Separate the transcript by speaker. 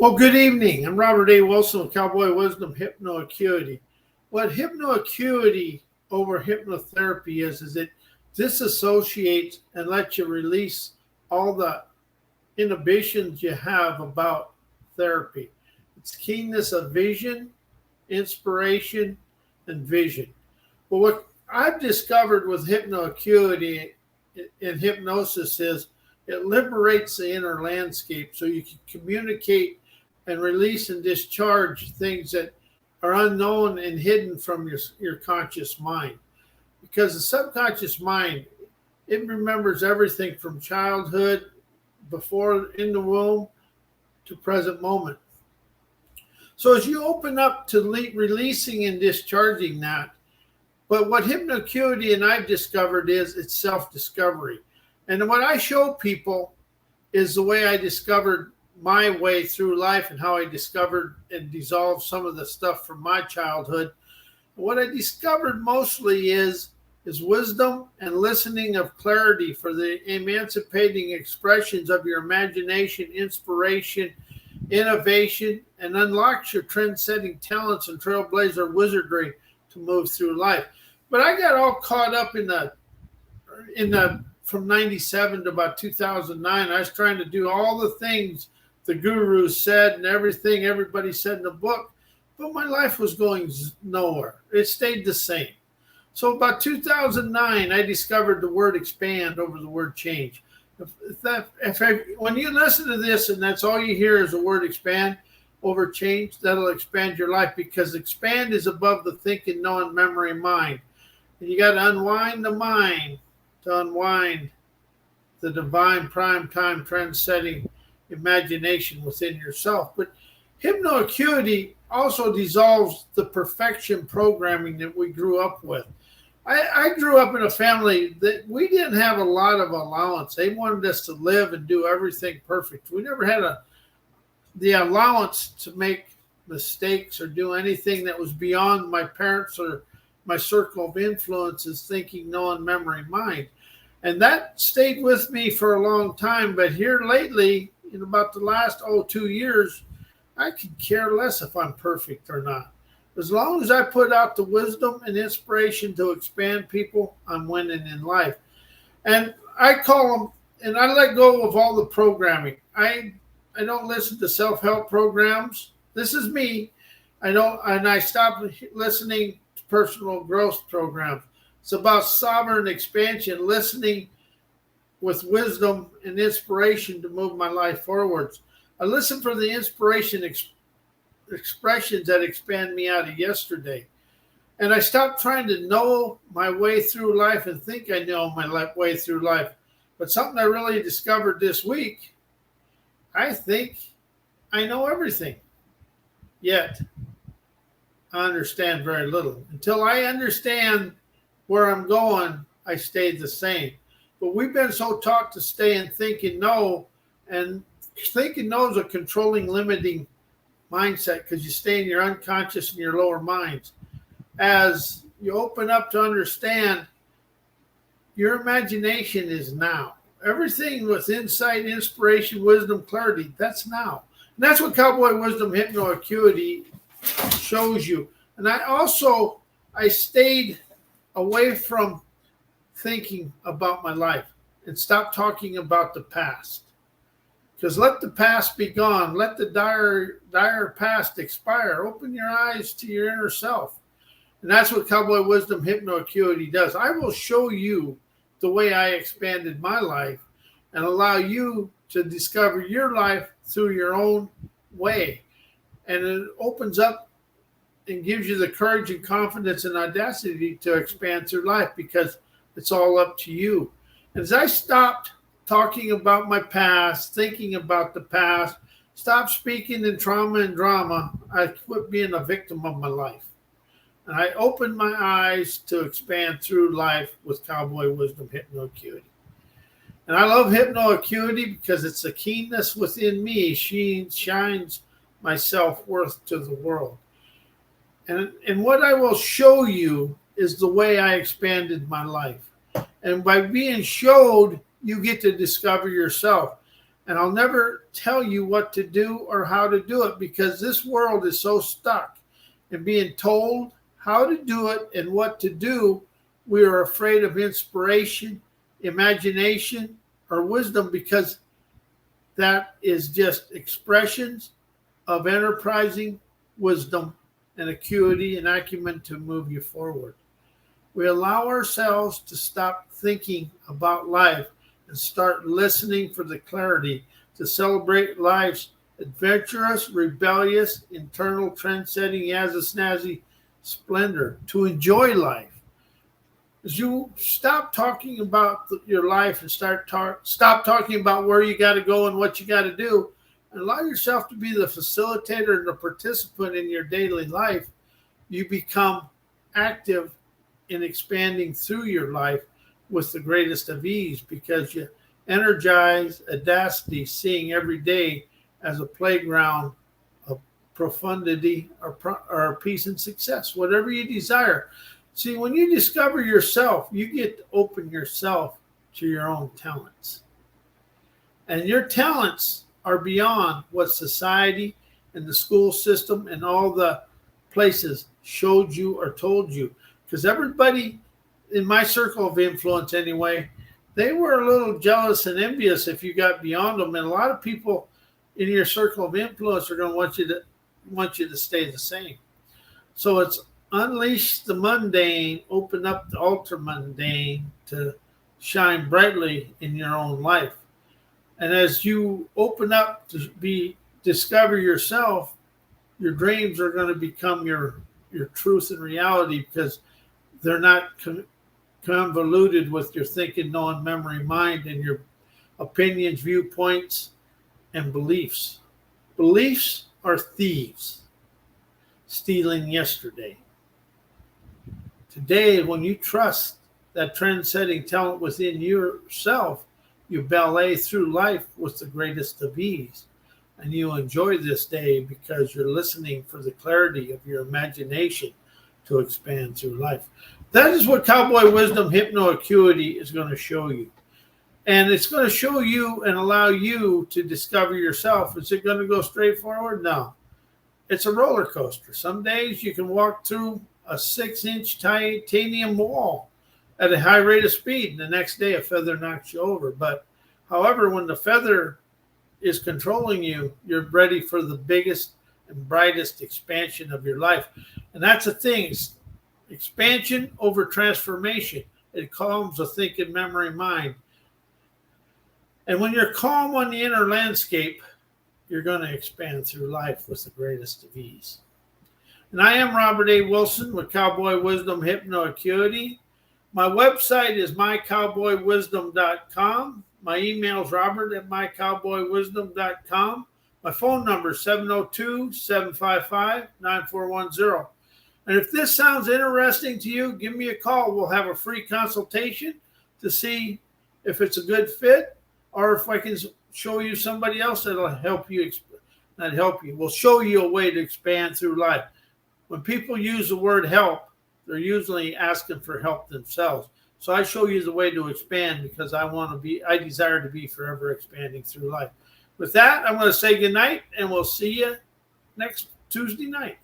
Speaker 1: Well, good evening. I'm Robert A. Wilson with Cowboy Wisdom Hypnoacuity. What hypnoacuity over hypnotherapy is it disassociates and lets you release all the inhibitions you have about therapy. It's keenness of vision, inspiration, and vision. But what I've discovered with hypnoacuity in hypnosis is it liberates the inner landscape so you can communicate and release and discharge things that are unknown and hidden from your conscious mind. Because the subconscious mind, it remembers everything from childhood, before in the womb, to present moment. So as you open up to releasing and discharging that, but what hypnoacuity and I've discovered is it's self-discovery. And what I show people is the way I discovered my way through life and how I discovered and dissolved some of the stuff from my childhood. What I discovered mostly is wisdom and listening of clarity for the emancipating expressions of your imagination, inspiration, innovation, and unlocks your trend-setting talents and trailblazer wizardry to move through life. But I got all caught up in the from 97 to about 2009. I was trying to do all the things the gurus said and everything everybody said in the book, but my life was going nowhere. It stayed the same. So about 2009, I discovered the word expand over the word change. When you listen to this and that's all you hear is the word expand over change, that'll expand your life, because expand is above the thinking, knowing, memory, mind. And you got to unwind the mind to unwind the divine prime time trend-setting imagination within yourself. But hypnoacuity also dissolves the perfection programming that we grew up with. I grew up in a family that we didn't have a lot of allowance. They wanted us to live and do everything perfect. We never had the allowance to make mistakes or do anything that was beyond my parents or my circle of influences, thinking, knowing, memory, mind. And that stayed with me for a long time. But here lately, in about the last 2 years, I could care less if I'm perfect or not. As long as I put out the wisdom and inspiration to expand people, I'm winning in life. And I call them, and I let go of all the programming. I don't listen to self-help programs. This is me. I stopped listening to personal growth programs. It's about sovereign expansion, listening with wisdom and inspiration to move my life forwards. I listen for the inspiration expressions that expand me out of yesterday. And I stopped trying to know my way through life and think I know my way through life. But something I really discovered this week, I think I know everything. Yet, I understand very little. Until I understand where I'm going, I stay the same. But we've been so taught to stay and think and know, and thinking no is a controlling, limiting mindset, because you stay in your unconscious and your lower minds. As you open up to understand, your imagination is now. Everything with insight, inspiration, wisdom, clarity, that's now. And that's what Cowboy Wisdom Hypnoacuity shows you. And I stayed away from thinking about my life and stopped talking about the past. Because let the past be gone. Let the dire past expire. Open your eyes to your inner self. And that's what Cowboy Wisdom Hypnoacuity does. I will show you the way I expanded my life and allow you to discover your life through your own way. And it opens up and gives you the courage and confidence and audacity to expand through life, because it's all up to you. As I stopped talking about my past, thinking about the past, stopped speaking in trauma and drama, I quit being a victim of my life. And I opened my eyes to expand through life with Cowboy Wisdom Hypnoacuity. And I love hypnoacuity because it's the keenness within me. She shines my self-worth to the world. And what I will show you is the way I expanded my life. And by being showed, you get to discover yourself. And I'll never tell you what to do or how to do it, because this world is so stuck in being told how to do it and what to do. We are afraid of inspiration, imagination, or wisdom, because that is just expressions of enterprising wisdom and acuity and acumen to move you forward. We allow ourselves to stop thinking about life and start listening for the clarity to celebrate life's adventurous, rebellious, internal, trend-setting, yazzie-snazzy splendor, to enjoy life. As you stop talking about your life and stop talking about where you got to go and what you got to do, and allow yourself to be the facilitator and the participant in your daily life, you become active in expanding through your life with the greatest of ease, because you energize audacity, seeing every day as a playground of profundity or peace and success, whatever you desire. See, when you discover yourself, you get to open yourself to your own talents. And your talents are beyond what society and the school system and all the places showed you or told you. Because everybody in my circle of influence anyway, they were a little jealous and envious if you got beyond them. And a lot of people in your circle of influence are going to want you to stay the same. So it's unleash the mundane, open up the ultra mundane to shine brightly in your own life. And as you open up to discover yourself, your dreams are going to become your truth and reality, because they're not convoluted with your thinking, knowing, memory, mind, and your opinions, viewpoints, and beliefs. Beliefs are thieves, stealing yesterday. Today, when you trust that trend-setting talent within yourself, you ballet through life with the greatest of ease. And you enjoy this day because you're listening for the clarity of your imagination to expand through life. That is what Cowboy Wisdom Hypnoacuity is going to show you. And it's going to show you and allow you to discover yourself. Is it going to go straight forward? No. It's a roller coaster. Some days you can walk through a 6-inch titanium wall at a high rate of speed, and the next day a feather knocks you over. But however, when the feather is controlling you, you're ready for the biggest and brightest expansion of your life. And that's the thing. It's expansion over transformation. It calms the thinking, memory, mind. And when you're calm on the inner landscape, you're going to expand through life with the greatest of ease. And I am Robert A. Wilson with Cowboy Wisdom Hypnoacuity. My website is mycowboywisdom.com. My email is robert@mycowboywisdom.com. My phone number is 702-755-9410. And if this sounds interesting to you, give me a call. We'll have a free consultation to see if it's a good fit, or if I can show you somebody else that'll help you. Not help you. We'll show you a way to expand through life. When people use the word help, they're usually asking for help themselves. So I show you the way to expand, because I desire to be forever expanding through life. With that, I'm going to say good night, and we'll see you next Tuesday night.